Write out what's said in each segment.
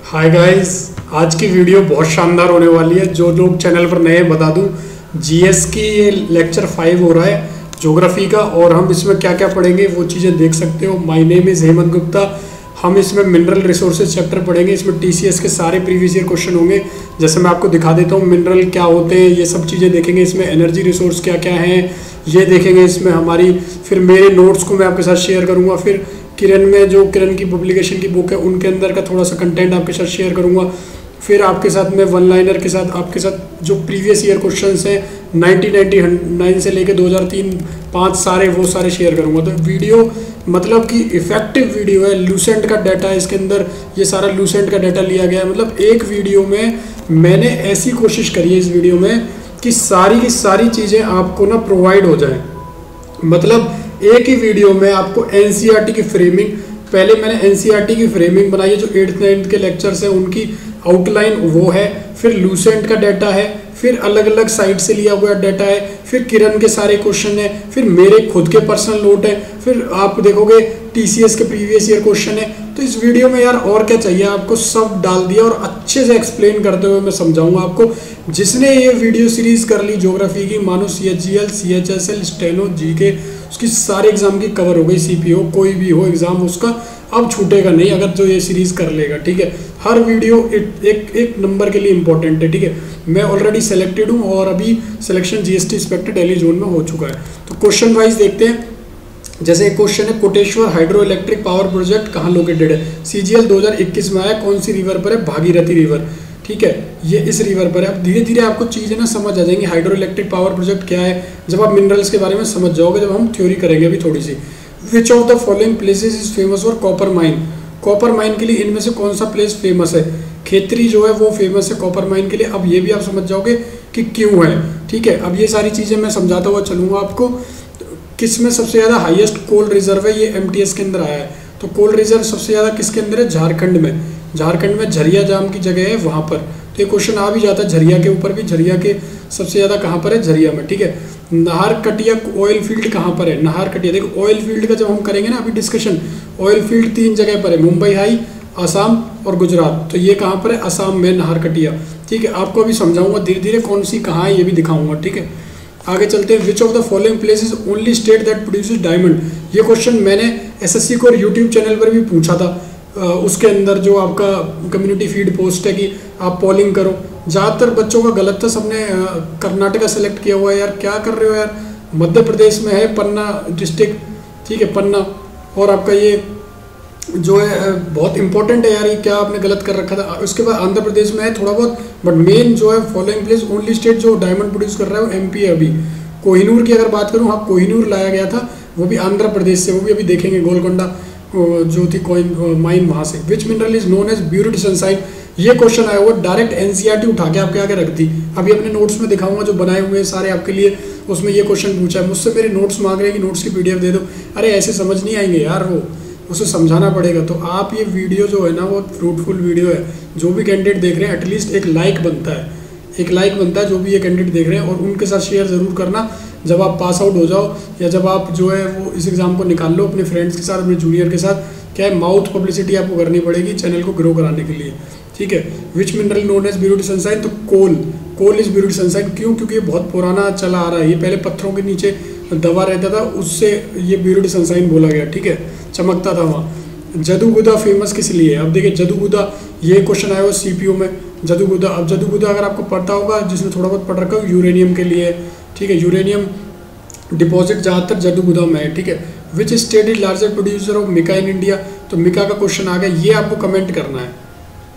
Hi guys, आज की video बहुत शानदार होने वाली है। जो लोग चैनल पर नए बता दूं, जीएस की ये लेक्चर 5 हो रहा है ज्योग्राफी का, और हम इसमें क्या क्या पढ़ेंगे वो चीज़ें देख सकते हो। My name is Hemant Gupta. हम इसमें मिनरल रिसोर्सेज चैप्टर पढ़ेंगे। इसमें टीसीएस के सारे प्रीवियस ईयर क्वेश्चन होंगे। जैसे मैं आपको दिखा देता हूँ मिनरल क्या होते हैं, ये सब चीज़ें देखेंगे। इसमें एनर्जी रिसोर्स क्या क्या हैं ये देखेंगे इसमें हमारी। फिर मेरे नोट्स को मैं आपके साथ शेयर करूँगा। फिर किरण में जो किरण की पब्लिकेशन की बुक है उनके अंदर का थोड़ा सा कंटेंट आपके साथ शेयर करूंगा। फिर आपके साथ मैं वन लाइनर के साथ आपके साथ जो प्रीवियस ईयर क्वेश्चंस हैं 1999 से लेके 2003-5 सारे वो सारे शेयर करूंगा। तो वीडियो मतलब कि इफेक्टिव वीडियो है। लूसेंट का डाटा है इसके अंदर, ये सारा लूसेंट का डाटा लिया गया है। मतलब एक वीडियो में मैंने ऐसी कोशिश करी है इस वीडियो में कि सारी की सारी चीज़ें आपको ना प्रोवाइड हो जाए। मतलब एक ही वीडियो में आपको एनसीईआरटी की फ्रेमिंग, पहले मैंने एनसीईआरटी की फ्रेमिंग बनाई है, जो 8th-9th के लेक्चर्स हैं उनकी आउटलाइन वो है। फिर लूसेंट का डाटा है, फिर अलग अलग साइट से लिया हुआ डाटा है, फिर किरण के सारे क्वेश्चन है, फिर मेरे खुद के पर्सनल नोट है, फिर आप देखोगे टीसीएस के प्रीवियस ईयर क्वेश्चन है। तो इस वीडियो में यार और क्या चाहिए, आपको सब डाल दिया और अच्छे से एक्सप्लेन करते हुए मैं समझाऊंगा आपको। जिसने ये वीडियो सीरीज कर ली ज्योग्राफी की, मानो CHGL, CHSL, स्टेनो, जीके, उसकी सारे एग्जाम की कवर हो गई। सीपीओ कोई भी हो एग्जाम उसका अब छूटेगा नहीं अगर जो ये सीरीज कर लेगा। ठीक है, हर वीडियो एक नंबर के लिए इंपॉर्टेंट है। ठीक है, मैं ऑलरेडी सेलेक्टेड हूँ और अभी selection GST inspector Delhi zone में हो चुका है। तो क्वेश्चन वाइज देखते हैं। जैसे एक क्वेश्चन है, Koteshwar hydro electric power project कहाँ लोकेटेड है? CGL 2021 में आया। कौन सी रिवर पर है? भागीरथी रिवर। ठीक है, ये इस रिवर पर है। अब धीरे धीरे आपको चीज़ें ना समझ आ जाएंगी। हाइड्रो इलेक्ट्रिक पावर प्रोजेक्ट क्या है जब आप मिनरल्स के बारे में समझ जाओगे, जब हम थ्योरी करेंगे अभी थोड़ी सी। Which of the following places is famous for copper mine? Copper mine के लिए इनमें से कौन सा प्लेस फेमस है? खेतरी जो है वो फेमस है कॉपर माइन के लिए। अब ये भी आप समझ जाओगे कि क्यों है। ठीक है, अब ये सारी चीज़ें मैं समझाता हुआ चलूँगा आपको। किस में सबसे ज़्यादा हाईएस्ट कोल रिजर्व है? ये MTS के अंदर आया है। तो कोल रिजर्व सबसे ज़्यादा किसके अंदर है? झारखंड में। झारखंड में झरिया जाम की जगह है वहाँ पर। तो ये क्वेश्चन आ भी जाता है झरिया के ऊपर भी। झरिया के सबसे ज़्यादा कहाँ पर है? झरिया में। ठीक है, नाहरकटिया ऑयल फील्ड कहाँ पर है? नाहरकटिया, देखो ऑयल फील्ड का जब हम करेंगे ना अभी डिस्कशन, ऑयल फील्ड 3 जगह पर है, मुंबई हाई, असम और गुजरात। तो ये कहाँ पर है? असम में नाहरकटिया। ठीक है, आपको अभी समझाऊंगा धीरे धीरे कौन सी कहाँ है ये भी दिखाऊंगा। ठीक है, आगे चलते हैं। विच of the following places only state that produces diamond? ये क्वेश्चन मैंने SSC को यूट्यूब चैनल पर भी पूछा था। उसके अंदर जो आपका कम्युनिटी फीड पोस्ट है कि आप पोलिंग करो, ज़्यादातर बच्चों का गलत था। सबने कर्नाटका सेलेक्ट किया हुआ है। यार क्या कर रहे हो यार, मध्य प्रदेश में है पन्ना डिस्ट्रिक्ट। ठीक है, पन्ना। और आपका ये जो है बहुत इंपॉर्टेंट है यार, ये क्या आपने गलत कर रखा था। उसके बाद आंध्र प्रदेश में है थोड़ा बहुत, बट मेन जो है फॉलोइंग प्लेस ओनली स्टेट जो डायमंड प्रोड्यूस कर रहा है वो MP है अभी। कोहिनूर की अगर बात करूँ, हाँ कोहिनूर लाया गया था, वो भी आंध्र प्रदेश से, वो भी अभी देखेंगे। गोलकोंडा जो थी कॉइन माइन वहाँ से। Which mineral is known as buried sunshine? ये क्वेश्चन आया हुआ डायरेक्ट NCERT उठा के आपके आगे रख दी। अभी अपने नोट्स में दिखाऊंगा जो बनाए हुए हैं सारे आपके लिए। उसमें ये क्वेश्चन पूछा है मुझसे, मेरे नोट्स मांग रहे हैं कि नोट्स की PDF दे दो। अरे ऐसे समझ नहीं आएंगे यार, वो उसे समझाना पड़ेगा। तो आप ये वीडियो जो है ना वो फ्रूटफुल वीडियो है। जो भी कैंडिडेट देख रहे हैं एटलीस्ट एक लाइक बनता है, एक लाइक बनता है जो भी ये कैंडिडेट देख रहे हैं। और उनके साथ शेयर ज़रूर करना जब आप पास आउट हो जाओ, या जब आप जो है वो इस एग्ज़ाम को निकाल लो अपने फ्रेंड्स के साथ, अपने जूनियर के साथ। क्या है, माउथ पब्लिसिटी आपको करनी पड़ेगी चैनल को ग्रो कराने के लिए। ठीक है, which mineral known as buried sunshine? तो कोल इज ब्यूरिड सनसाइन। क्यों? क्योंकि ये बहुत पुराना चला आ रहा है। ये पहले पत्थरों के नीचे दबा रहता था, उससे ये ब्यूरिड सनसाइन बोला गया। ठीक है, चमकता था वहाँ। जदूगुदा फेमस किस लिए है? अब देखिए जदूगुदा, ये क्वेश्चन आया हुआ CPO में। जदूगुदा, अब जदूगुदा अगर आपको पता होगा, जिसने थोड़ा बहुत पढ़ रखा है, यूरेनियम के लिए। ठीक है, यूरेनियम डिपॉजिट ज़्यादातर जदूगुदा में है। ठीक है, which state is largest producer of mica in India? तो मिका का क्वेश्चन आ गया, ये आपको कमेंट करना है।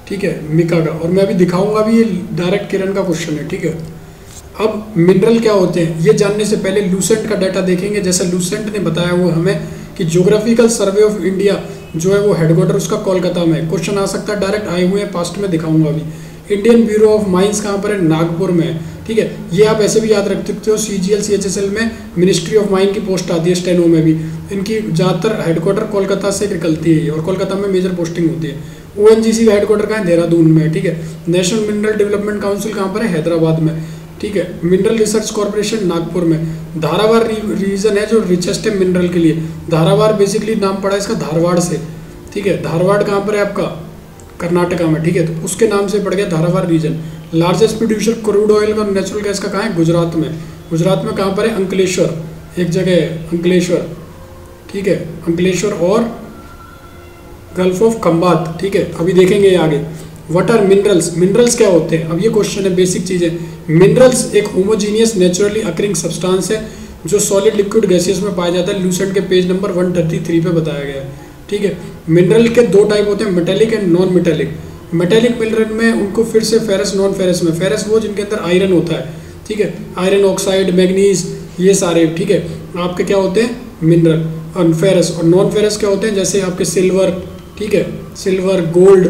ठीक है, मिका का, और मैं अभी दिखाऊंगा भी, ये डायरेक्ट किरण का क्वेश्चन है। ठीक है, अब मिनरल क्या होते हैं ये जानने से पहले लूसेंट का डाटा देखेंगे। जैसे लूसेंट ने बताया हुआ हमें कि ज्योग्राफिकल सर्वे ऑफ इंडिया जो है वो हेडक्वार्टर उसका कोलकाता में है। क्वेश्चन आ सकता है, डायरेक्ट आए हुए हैं, पास्ट में दिखाऊंगा अभी। इंडियन ब्यूरो ऑफ माइंस कहाँ पर है? नागपुर में है। ठीक है, ये आप ऐसे भी याद रख सकते हो। CGL CHSL में मिनिस्ट्री ऑफ माइन की पोस्ट आती है, स्टेनो में भी। इनकी ज़्यादातर हेडक्वार्टर कोलकाता से निकलती है और कोलकाता में मेजर पोस्टिंग होती है। ONGC का हेडक्वार्टर कहाँ है? देहरादून में। ठीक है, नेशनल मिनरल डेवलपमेंट काउंसिल कहाँ पर है? हैदराबाद में। ठीक है, मिनरल रिसर्च कॉर्पोरेशन नागपुर में। धारावाड़ रीजन है जो रिचेस्ट है मिनरल के लिए। धारावाड़ बेसिकली नाम पड़ा है इसका धारवाड़ से। ठीक है, धारवाड़ कहाँ पर है आपका? कर्नाटका में, ठीक है। तो उसके नाम से पड़ गया Dharwad region. Largest producer crude oil का, नेचुरल गैस का कहाँ है? गुजरात में। गुजरात में कहाँ पर है? अंकलेश्वर, एक जगह है अंकलेश्वर, ठीक है। अंकलेश्वर और गल्फ ऑफ खंबात, ठीक है। अभी देखेंगे आगे। What are minerals? मिनरल्स क्या होते हैं? अब ये क्वेश्चन है, बेसिक चीज़ें। मिनरल्स एक होमोजीनियस नेचुरली अकरिंग सब्सटेंस है जो सॉलिड लिक्विड गैसेस में पाया जाता है। लूसेंट के पेज नंबर 133 पे बताया गया है, ठीक है। मिनरल के दो टाइप होते हैं, metallic and non metallic. Metallic mineral में उनको फिर से फेरस, नॉन फेरस में। फेरस वो जिनके अंदर आयरन होता है, ठीक है, आयरन ऑक्साइड, मैग्नीज, ये सारे, ठीक है, आपके क्या होते हैं? मिनरल। और फेरस और नॉन फेरस क्या होते हैं? जैसे आपके सिल्वर, ठीक है, सिल्वर, गोल्ड,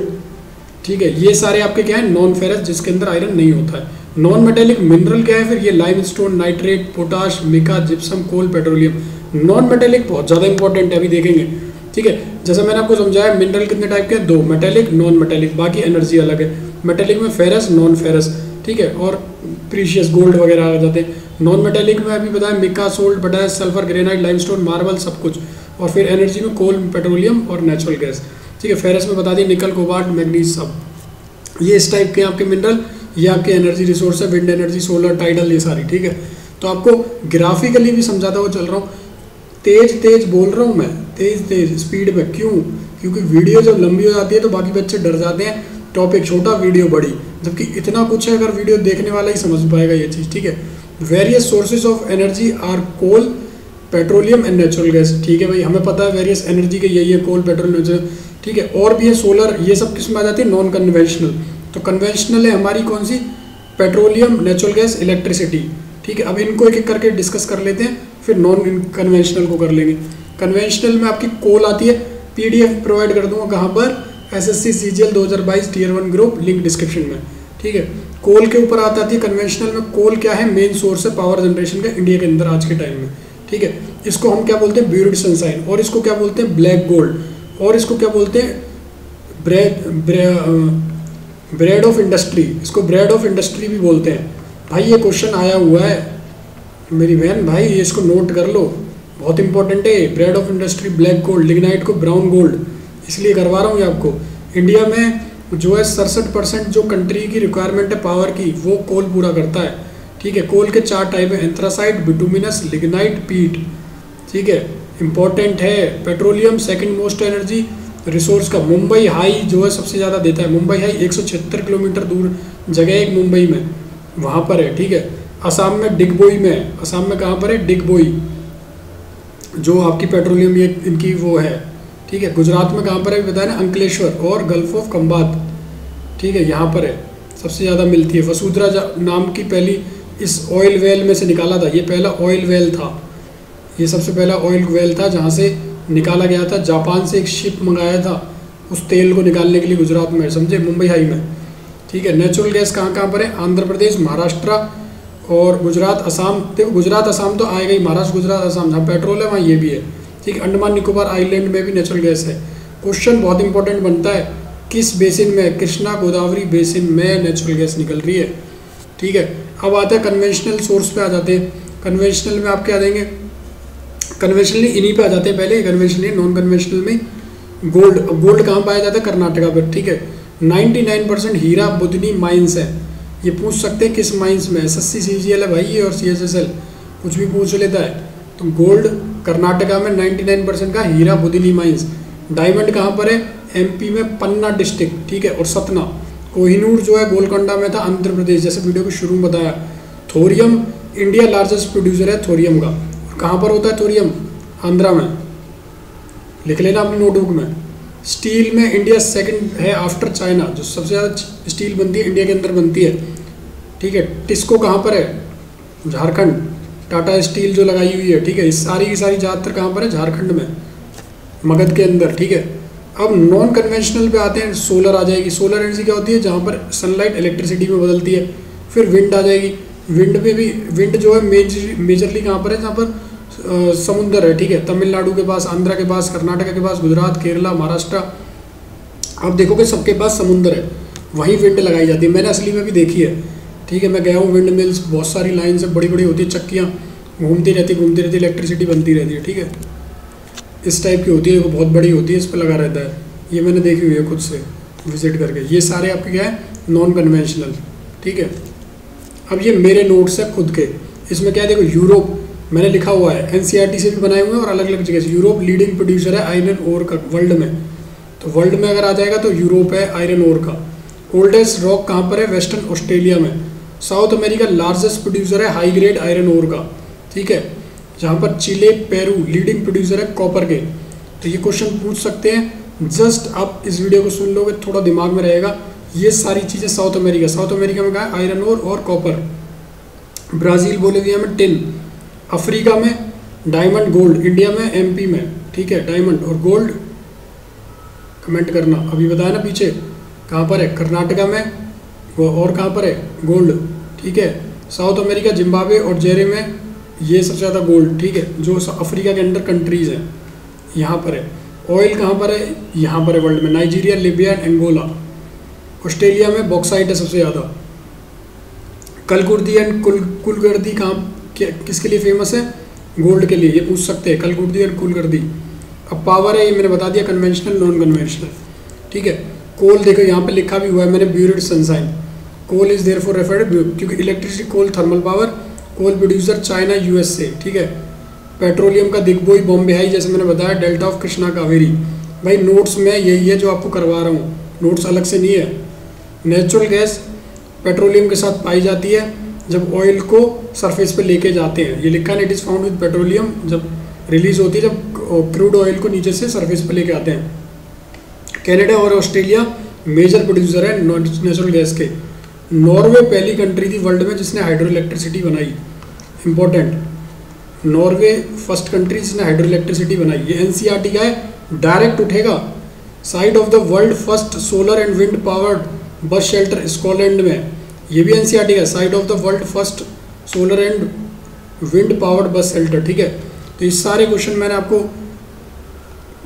ठीक है, ये सारे आपके क्या है? नॉन फेरस, जिसके अंदर आयरन नहीं होता है। नॉन मेटेलिक मिनरल क्या है फिर? ये limestone, nitrate, potash, mica, gypsum, coal, petroleum. Non metallic बहुत ज़्यादा इंपॉर्टेंट है, अभी देखेंगे, ठीक है। जैसे मैंने आपको समझाया, मिनरल कितने टाइप के हैं? दो, मेटेलिक, नॉन मेटेलिक। बाकी एनर्जी अलग है। मेटेलिक में फेरस, नॉन फेरस, ठीक है, और प्रीशियस गोल्ड वगैरह आ जाते हैं। नॉन मेटेलिक में अभी बताया mica, salt, potash, sulphur, granite, limestone, marble, सब कुछ। और फिर एनर्जी में कोल, पेट्रोलियम और नेचुरल गैस, ठीक है। फेरस में बता दिए निकल, कोबाल्ट, मैग्नीज, सब। ये इस टाइप के आपके मिनरल, ये आपके एनर्जी रिसोर्स है, विंड एनर्जी, सोलर, टाइडल, ये सारी, ठीक है। तो आपको ग्राफिकली भी समझाता हुआ चल रहा हूँ। तेज बोल रहा हूँ मैं, तेज स्पीड में। क्यों? क्योंकि वीडियो जब लंबी हो जाती है तो बाकी बच्चे डर जाते हैं, टॉपिक छोटा वीडियो बड़ी, जबकि इतना कुछ है, अगर वीडियो देखने वाला ही समझ पाएगा ये चीज़, ठीक है। Various sources of energy are coal, petroleum and natural gas, ठीक है भाई, हमें पता है वेरियस एनर्जी के यही है, कोल, पेट्रोल, नेचुरल, ठीक है। और भी है सोलर, ये सब किस में आ जाती है? Non conventional. तो कन्वेंशनल है हमारी कौन सी? पेट्रोलियम, नेचुरल गैस, इलेक्ट्रिसिटी, ठीक है। अब इनको एक एक करके डिस्कस कर लेते हैं, फिर नॉन कन्वेंशनल को कर लेंगे। कन्वेंशनल में आपकी कोल आती है, PDF प्रोवाइड कर दूंगा कहाँ पर? SSC CGL 2022 Tier 1 group, link description में, ठीक है। कोल के ऊपर आती है कन्वेंशनल में। कोल क्या है? मेन सोर्स है पावर जनरेशन का इंडिया के अंदर आज के टाइम में, ठीक है। इसको हम क्या बोलते हैं? Buried sunshine. और इसको क्या बोलते हैं? Black gold. और इसको क्या बोलते हैं? Bread of industry. इसको ब्रेड ऑफ इंडस्ट्री भी बोलते हैं। भाई ये क्वेश्चन आया हुआ है मेरी बहन, भाई ये इसको नोट कर लो, बहुत इंपॉर्टेंट है। Bread of industry, black gold, lignite को ब्राउन गोल्ड, इसलिए करवा रहा हूँ ये आपको। इंडिया में जो है 67% जो कंट्री की रिक्वायरमेंट है पावर की, वो कोल पूरा करता है, ठीक है। कोल के 4 टाइप है, एंथ्रासाइट, बिटुमिनस, लिग्नाइट, पीट, ठीक है, इंपॉर्टेंट है। Petroleum second most energy resource का। मुंबई हाई जो है सबसे ज़्यादा देता है। मुंबई हाई 176 किलोमीटर दूर जगह है एक मुंबई में, वहाँ पर है, ठीक है। असम में डिगबोई में है। असम में कहाँ पर है? डिगबोई, जो आपकी पेट्रोलियम ये इनकी वो है, ठीक है। गुजरात में कहाँ पर है बताया ना? अंकलेश्वर और गल्फ ऑफ खंबात, ठीक है, यहाँ पर है, सबसे ज़्यादा मिलती है। वसुंधरा नाम की पहली इस ऑयल वेल में से निकाला था, ये पहला ऑयल वेल था, ये सबसे पहला ऑयल वेल था जहाँ से निकाला गया था। जापान से एक शिप मंगाया था उस तेल को निकालने के लिए गुजरात में, समझे, मुंबई हाई में, ठीक है। नेचुरल गैस कहाँ कहाँ पर है? आंध्र प्रदेश, महाराष्ट्र और गुजरात, असम। देखो गुजरात असम तो आएगा ही, महाराष्ट्र, गुजरात, असम, जहाँ पेट्रोल है वहाँ ये भी है, ठीक है। अंडमान निकोबार आइलैंड में भी नेचुरल गैस है। क्वेश्चन बहुत इंपॉर्टेंट बनता है, किस बेसिन में? कृष्णा गोदावरी बेसिन में नेचुरल गैस निकल रही है, ठीक है। अब आता है कन्वेंशनल सोर्स पे आ जाते हैं। कन्वेंशनल में आप क्या देंगे? कन्वेंशनली इन्हीं पे आ जाते हैं पहले, कन्वेंशनली। नॉन कन्वेंशनल में गोल्ड। गोल्ड कहाँ पाया जाता है? कर्नाटका पर, ठीक है। 99% हीरा बुदनी माइंस है। ये पूछ सकते हैं किस माइंस में? SSC CGL है भाई ये, और CSSL कुछ भी पूछ लेता है। तो गोल्ड कर्नाटका में 99% का हीरा बुदनी माइंस। डायमंड कहाँ पर है? MP में पन्ना डिस्ट्रिक्ट, ठीक है, और सतना। कोहिनूर जो है गोलकोंडा में था, आंध्र प्रदेश, जैसे वीडियो के शुरू में बताया। थोरियम इंडिया लार्जेस्ट प्रोड्यूसर है थोरियम का। कहाँ पर होता है थोरियम? आंध्रा में, लिख लेना अपनी नोटबुक में। स्टील में इंडिया सेकंड है आफ्टर चाइना, जो सबसे ज़्यादा स्टील बनती है इंडिया के अंदर बनती है, ठीक है। टिस्को कहाँ पर है? झारखंड। टाटा स्टील जो लगाई हुई है, ठीक है, इस सारी की सारी ज़्यादातर कहाँ पर है? झारखंड में, मगध के अंदर, ठीक है। अब नॉन कन्वेंशनल पे आते हैं। सोलर आ जाएगी। सोलर एनर्जी क्या होती है? जहाँ पर सनलाइट इलेक्ट्रिसिटी में बदलती है। फिर विंड आ जाएगी। विंड में भी, विंड जो है मेजरली कहाँ पर है? जहाँ पर समुद्र है, ठीक है। तमिलनाडु के पास, आंध्रा के पास, कर्नाटक के पास, गुजरात, केरला, महाराष्ट्र, आप देखोगे सबके पास समुद्र है, वहीं विंड लगाई जाती है। मैंने असली में भी देखी है, ठीक है। मैं गया हूँ विंड मिल्स, बहुत सारी लाइन से बड़ी बड़ी होती है, चक्कियाँ घूमती रहती, इलेक्ट्रिसिटी बनती रहती है, ठीक है। इस टाइप की होती है, वो बहुत बड़ी होती है, इस पर लगा रहता है। ये मैंने देखी हुई है खुद से, विजिट करके। ये सारे आपके क्या है, नॉन कन्वेंशनल, ठीक है। अब ये मेरे नोट्स है खुद के, इसमें क्या है देखो, यूरोप मैंने लिखा हुआ है, एनसीईआरटी से भी बनाए हुए हैं और अलग अलग जगह से। यूरोप लीडिंग प्रोड्यूसर है आयरन ओर का वर्ल्ड में, तो वर्ल्ड में अगर आ जाएगा तो यूरोप है आयरन ओर का। ओल्डेस्ट रॉक कहाँ पर है, वेस्टर्न ऑस्ट्रेलिया में। साउथ अमेरिका लार्जेस्ट प्रोड्यूसर है हाई ग्रेड आयरन ओर का, ठीक है, जहाँ पर चिले पेरू लीडिंग प्रोड्यूसर है कॉपर के। तो ये क्वेश्चन पूछ सकते हैं, जस्ट आप इस वीडियो को सुन लोगे थोड़ा दिमाग में रहेगा। ये सारी चीज़ें साउथ अमेरिका में कहा है आयरन ओर और कॉपर। ब्राज़ील बोलिविया में टिन, अफ्रीका में डायमंड गोल्ड, इंडिया में एमपी में, ठीक है, डायमंड और गोल्ड कमेंट करना। अभी बताया ना पीछे कहाँ पर है, कर्नाटका में, और कहाँ पर है गोल्ड, ठीक है। साउथ अमेरिका जिम्बाब्वे और जेरे में ये सबसे ज़्यादा गोल्ड, ठीक है, जो अफ्रीका के अंदर कंट्रीज़ हैं यहाँ पर है। ऑयल कहाँ पर है, यहाँ पर है वर्ल्ड में, Nigeria, Libya and Angola. Australia में बॉक्साइट है सबसे ज़्यादा। कलकुर्दी एंड कुलगर्दी कहाँ किसके लिए फेमस है, गोल्ड के लिए, ये पूछ सकते हैं, कलकुर्दी एंड कुलगर्दी। अब पावर है, ये मैंने बता दिया, कन्वेंशनल नॉन कन्वेंशनल, ठीक है। कोल देखो यहाँ पे लिखा भी हुआ है मैंने, buried sunshine. Coal is there for referred, क्योंकि electricity coal thermal power, coal producer China USA, ठीक है। पेट्रोलियम का दिग्बोई बॉम्बे हाई, जैसे मैंने बताया, डेल्टा ऑफ कृष्णा कावेरी। भाई नोट्स में यही है जो आपको करवा रहा हूँ, नोट्स अलग से नहीं है। नेचुरल गैस पेट्रोलियम के साथ पाई जाती है जब ऑयल को सरफेस पे लेके जाते हैं, ये लिखा है, it is found with petroleum, जब रिलीज होती है, जब क्रूड ऑयल को नीचे से सरफेस पे लेके आते हैं। कनाडा और ऑस्ट्रेलिया मेजर प्रोड्यूसर है नेचुरल गैस के। नॉर्वे पहली कंट्री थी वर्ल्ड में जिसने हाइड्रो इलेक्ट्रिसिटी बनाई, इंपॉर्टेंट, नॉर्वे फर्स्ट कंट्री जिसने हाइड्रो इलेक्ट्रिसिटी बनाई। ये एनसीईआरटी का है, डायरेक्ट उठेगा। Site of the world first solar and wind powered bus shelter Scotland में, ये भी एनसीईआरटी का, site of the world first solar and wind powered bus shelter, ठीक है। तो इस सारे क्वेश्चन मैंने आपको,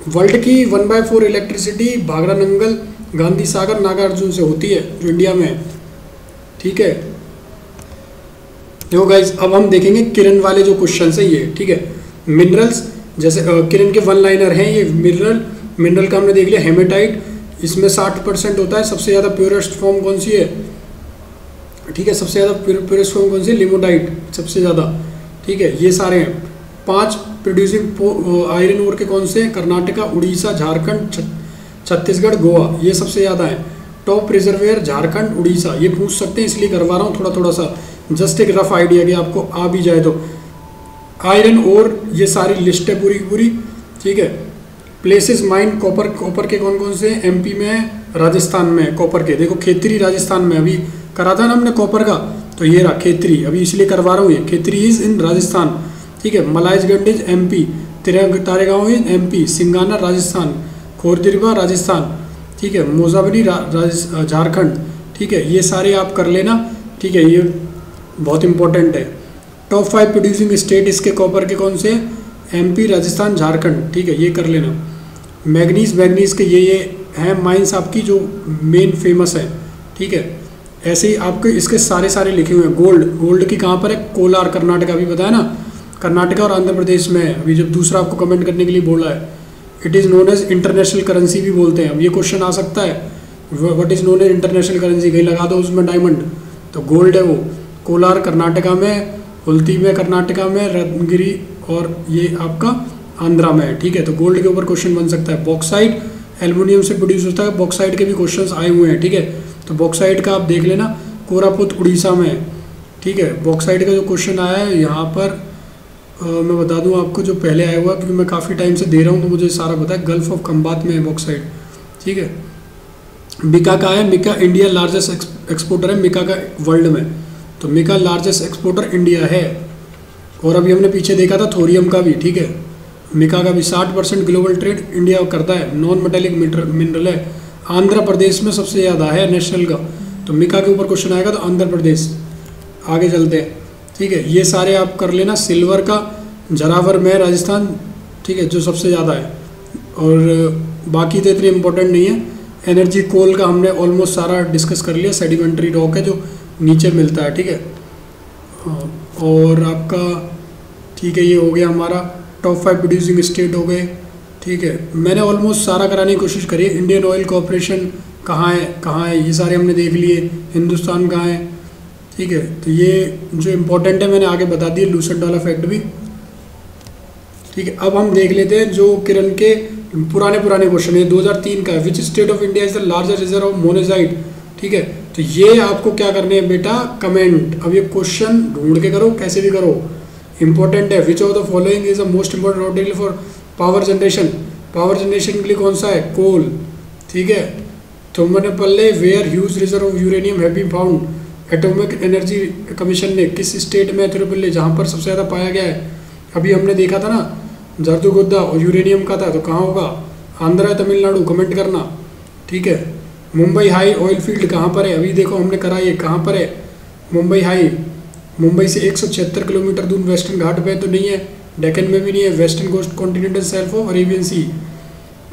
वर्ल्ड की 1/4 इलेक्ट्रिसिटी भाखरा नंगल गांधी सागर नागार्जुन से होती है, जो इंडिया में है, ठीक है। देखो गाइज, अब हम देखेंगे किरण वाले जो क्वेश्चन है ये, ठीक है। मिनरल्स, जैसे किरण के वन लाइनर हैं ये। मिनरल का हमने देख लिया, हेमेटाइट, इसमें 60% होता है। सबसे ज़्यादा प्योरेस्ट फॉर्म कौन सी है, ठीक है, सबसे ज़्यादा प्योरेस्ट फॉर्म कौन सी है, लिमोडाइट सबसे ज़्यादा, ठीक है। ये सारे हैं। 5 प्रोड्यूसिंग आयरन ओर के कौन से हैं, कर्नाटका, उड़ीसा, झारखंड, छत्तीसगढ़, गोवा, ये सबसे ज़्यादा है। टॉप रिजर्वेयर झारखंड, उड़ीसा, ये पूछ सकते हैं, इसलिए करवा रहा हूँ थोड़ा सा, जस्ट एक रफ आइडिया कि आपको आ भी जाए तो। आयरन ओर, ये सारी लिस्ट है पूरी की पूरी, ठीक है। प्लेसेस माइन कॉपर के कौन कौन से हैं, एमपी में है, राजस्थान में है कॉपर के। देखो खेतरी राजस्थान में, अभी करा था ना हमने कॉपर का, तो ये रहा खेतरी, अभी इसलिए करवा रहा हूँ ये। खेतरी इज इन राजस्थान, ठीक है। मलाइजगंज is MP, तारेगांव is MP, सिंगाना Rajasthan, खोरदिरबा Rajasthan, ठीक है। मोजाबनी झारखंड, ठीक है। ये सारे आप कर लेना, ठीक है, ये बहुत इंपॉर्टेंट है। टॉप 5 प्रोड्यूसिंग स्टेट इसके कॉपर के कौन से, एमपी, राजस्थान, झारखंड, ठीक है, ये कर लेना। मैग्नीज के ये हैं माइंस आपकी जो मेन फेमस है, ठीक है। ऐसे ही आपके इसके सारे लिखे हुए हैं। गोल्ड की कहाँ पर है, कोलार, कर्नाटका, अभी बताया ना, कर्नाटका और आंध्र प्रदेश में है। अभी जब दूसरा आपको कमेंट करने के लिए बोला है, it is known as international currency भी बोलते हैं। अब ये क्वेश्चन आ सकता है, what is known as international currency, कहीं लगा दो उसमें डायमंड, तो गोल्ड है वो। कोलार कर्नाटका में, हुल्ती में कर्नाटका में, रत्नगिरी और ये आपका आंध्रा में है, ठीक है। तो गोल्ड के ऊपर क्वेश्चन बन सकता है। बॉक्साइट एल्युमिनियम से प्रोड्यूस होता है, बॉक्साइट के भी क्वेश्चंस आए हुए हैं, ठीक है। तो बॉक्साइट का आप देख लेना, कोरापुट उड़ीसा में है, ठीक है। बॉक्साइट का जो क्वेश्चन आया है यहाँ पर मैं बता दूं आपको, जो पहले आया हुआ, क्योंकि मैं काफ़ी टाइम से दे रहा हूँ तो मुझे सारा पता है। गल्फ ऑफ खंबात में है बॉक्साइट, ठीक है। मिका का है, मिका इंडिया लार्जेस्ट एक्सपोर्टर है मिका का वर्ल्ड में, तो मिका लार्जेस्ट एक्सपोर्टर इंडिया है। और अभी हमने पीछे देखा था थोरियम का भी, ठीक है। मिका का भी 60% ग्लोबल ट्रेड इंडिया करता है, नॉन मेटेलिक मिनरल है। आंध्र प्रदेश में सबसे ज़्यादा है नेशनल का, तो मिका के ऊपर क्वेश्चन आएगा तो आंध्र प्रदेश। आगे चलते हैं, ठीक है। ये सारे आप कर लेना। सिल्वर का जरावर में राजस्थान, ठीक है, जो सबसे ज़्यादा है, और बाकी तो इतने इम्पोर्टेंट नहीं है। एनर्जी कोल का हमने ऑलमोस्ट सारा डिस्कस कर लिया, सेडिमेंट्री रॉक है जो नीचे मिलता है, ठीक है। और आपका, ठीक है, ये हो गया हमारा। टॉप 5 प्रोड्यूसिंग स्टेट हो गए, ठीक है। मैंने ऑलमोस्ट सारा कराने की कोशिश करी है। इंडियन ऑयल कॉर्पोरेशन कहाँ है, ये सारे हमने देख लिए। हिंदुस्तान कहाँ है, ठीक है। तो ये जो इम्पोर्टेंट है मैंने आगे बता दिए, लूसेंट वाला फैक्ट भी, ठीक है। अब हम देख लेते हैं जो किरण के पुराने क्वेश्चन है। 2003 का है, which state of India is the largest reserve of monazite, ठीक है। तो ये आपको क्या करने हैं बेटा, कमेंट। अब ये क्वेश्चन ढूंढ के करो, कैसे भी करो, इंपॉर्टेंट है। Which of the following is the most important raw material for power generation, power generation के लिए कौन सा है, कोल, ठीक है। तो मैंने पहले where huge reserve of uranium have been found, atomic energy commission ने किस स्टेट में एथोरिपल्ले, जहाँ पर सबसे ज़्यादा पाया गया है। अभी हमने देखा था ना जर्दुगुद्दा और यूरेनियम का था, तो कहाँ होगा, आंध्र है, तमिलनाडु, कमेंट करना, ठीक है। मुंबई हाई ऑयल फील्ड कहाँ पर है, अभी देखो हमने करा, ये कहाँ पर है मुंबई हाई, मुंबई से 176 किलोमीटर दूर वेस्टर्न घाट पे तो नहीं है, डेक्कन में भी नहीं है, western coast continental shelf of Arabian sea,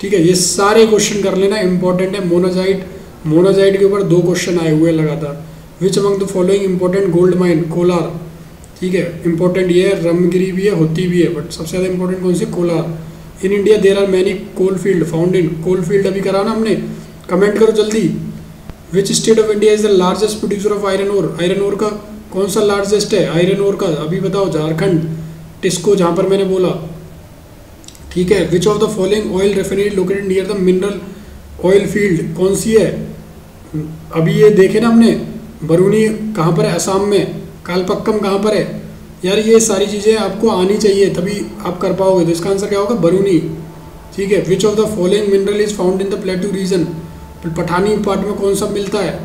ठीक है। ये सारे क्वेश्चन कर लेना, इंपॉर्टेंट है। मोनाजाइट के ऊपर 2 क्वेश्चन आए हुए लगातार। Which among the following important gold mine, Kolar, ठीक है। इंपॉर्टेंट ये है, रमगिरी भी है, होती भी है, बट सबसे ज़्यादा इंपॉर्टेंट कौन सी, Kolar. In India there are many coal field found in, coal field अभी करा ना हमने, कमेंट करो जल्दी। Which state of India is the largest producer of iron ore, iron ore का कौन सा लार्जेस्ट है, आयरन ओर का अभी बताओ, झारखंड, टिस्को जहाँ पर मैंने बोला, ठीक है। Which of the following oil refinery located near the mineral oil field, कौन सी है, अभी ये देखे ना हमने, बरूनी कहाँ पर है, असम में, कालपक्कम कहाँ पर है। यार ये सारी चीज़ें आपको आनी चाहिए तभी आप कर पाओगे। तो इसका आंसर क्या होगा, बरूनी, ठीक है। Which of the following mineral is found in the plateau region, पठानी पार्ट में कौन सा मिलता है।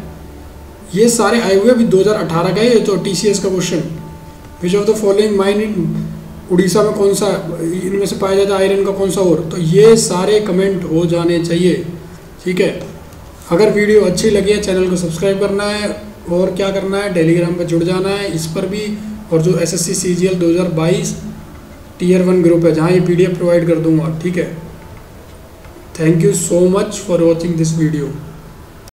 ये सारे आए हुए अभी 2018 का है, तो TCS का question. Which of the following mine in Orissa में कौन सा, इनमें से पाया जाता है आयरन का कौन सा और। तो ये सारे कमेंट हो जाने चाहिए, ठीक है। अगर वीडियो अच्छी लगी है चैनल को सब्सक्राइब करना है, और क्या करना है, टेलीग्राम पर जुड़ जाना है इस पर भी, और जो SSC CGL 2022 Tier 1 ग्रुप है जहाँ ये PDF प्रोवाइड कर दूंगा, ठीक है। Thank you so much for watching this video.